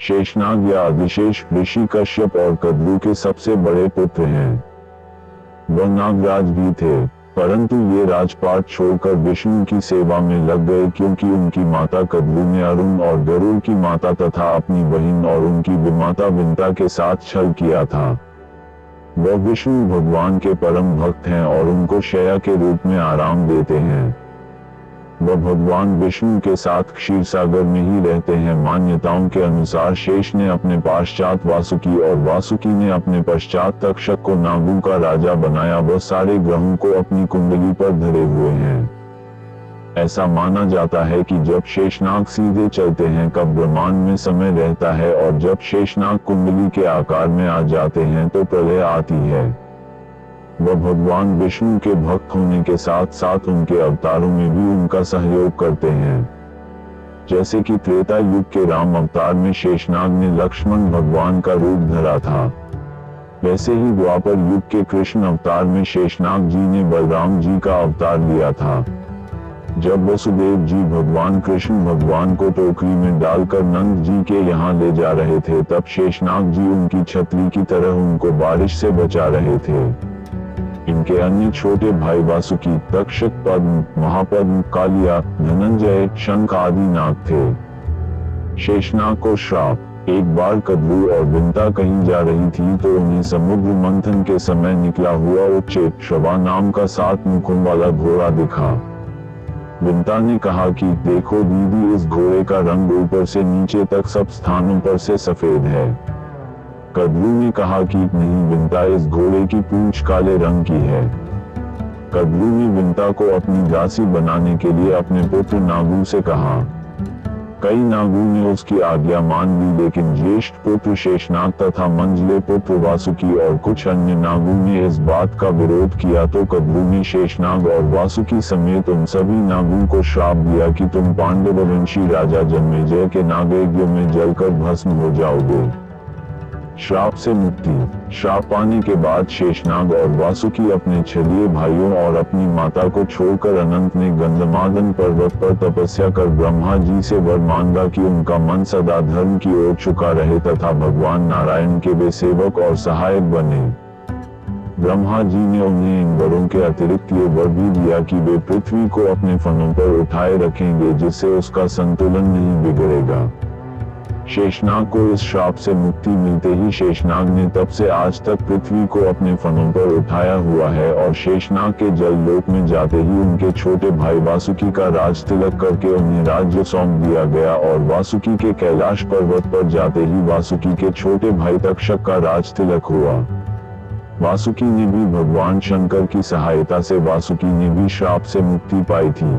शेषनाग या आदिशेष ऋषि कश्यप और कद्रू के सबसे बड़े पुत्र हैं। वह नागराज भी थे, परंतु ये राजपाट छोड़कर विष्णु की सेवा में लग गए क्योंकि उनकी माता कद्रू ने अरुण और गरुड़ की माता तथा अपनी बहन और उनकी विमाता विंता के साथ छल किया था। वह विष्णु भगवान के परम भक्त हैं और उनको शैया के रूप में आराम देते हैं। वह भगवान विष्णु के साथ क्षीरसागर में ही रहते हैं। मान्यताओं के अनुसार शेष ने अपने पश्चात वासुकी और वासुकी ने अपने पश्चात तक्षक को नागों का राजा बनाया। वह सारे ग्रहों को अपनी कुंडली पर धरे हुए हैं। ऐसा माना जाता है कि जब शेषनाग सीधे चलते हैं कब ब्रह्मांड में समय रहता है और जब शेषनाग कुंडली के आकार में आ जाते हैं तो प्रलय आती है। वह भगवान विष्णु के भक्त होने के साथ साथ उनके अवतारों में भी उनका सहयोग करते हैं। जैसे कि त्रेता युग के राम अवतार में शेषनाग ने लक्ष्मण भगवान का रूप धरा था, वैसे ही द्वापर युग के कृष्ण अवतार में शेषनाग जी ने बलराम जी का अवतार लिया था। जब वसुदेव जी भगवान कृष्ण भगवान को टोकरी में डालकर नंद जी के यहाँ ले जा रहे थे, तब शेषनाग जी उनकी छतरी की तरह उनको बारिश से बचा रहे थे। इनके अन्य छोटे भाई वासुकी, तक्षक, पद्म, महापद्म, कालिया, धनंजय, शंख आदि नाग थे। शेषनाग को श्राप। एक बार कद्रू और विंता कहीं जा रही थी तो उन्हें समुद्र मंथन के समय निकला हुआ उच्चेक श्रवा नाम का 7 मुखों वाला घोड़ा दिखा। विंता ने कहा कि देखो दीदी, इस घोड़े का रंग ऊपर से नीचे तक सब स्थानों पर से सफेद है। कद्रू ने कहा कि नहीं विंता, इस घोड़े की पूंछ काले रंग की है। कद्रू ने विंता को अपनी दासी बनाने के लिए अपने पुत्र नागू से कहा। कई नागों ने उसकी आज्ञा मान ली, लेकिन ज्येष्ठ पुत्र शेषनाग तथा मंझले पुत्र वासुकी और कुछ अन्य नागों ने इस बात का विरोध किया तो कद्रू ने शेषनाग और वासुकी समेत उन सभी नागों को श्राप दिया कि तुम पांडववंशी राजा जन्मेजय के नागयज्ञ में जलकर भस्म हो जाओगे। श्राप से मुक्ति। श्राप पाने के बाद शेषनाग और वासुकी अपने छलिए भाइयों और अपनी माता को छोड़कर अनंत में गंधमादन पर्वत पर तपस्या कर ब्रह्मा जी से वर मांगा कि उनका मन सदा धर्म की ओर झुका रहे तथा भगवान नारायण के वे सेवक और सहायक बने। ब्रह्मा जी ने उन्हें इन वरों के अतिरिक्त ये वर भी दिया कि वे पृथ्वी को अपने फनों पर उठाए रखेंगे, जिससे उसका संतुलन नहीं बिगड़ेगा। शेषनाग को इस श्राप से मुक्ति मिलते ही शेषनाग ने तब से आज तक पृथ्वी को अपने फनों पर उठाया हुआ है और शेषनाग के जल लोक में जाते ही उनके छोटे भाई वासुकी का राज तिलक करके उन्हें राज्य सौंप दिया गया और वासुकी के कैलाश पर्वत पर जाते ही वासुकी के छोटे भाई तक्षक का राज तिलक हुआ। वासुकी ने भी भगवान शंकर की सहायता से वासुकी ने भी श्राप से मुक्ति पाई थी।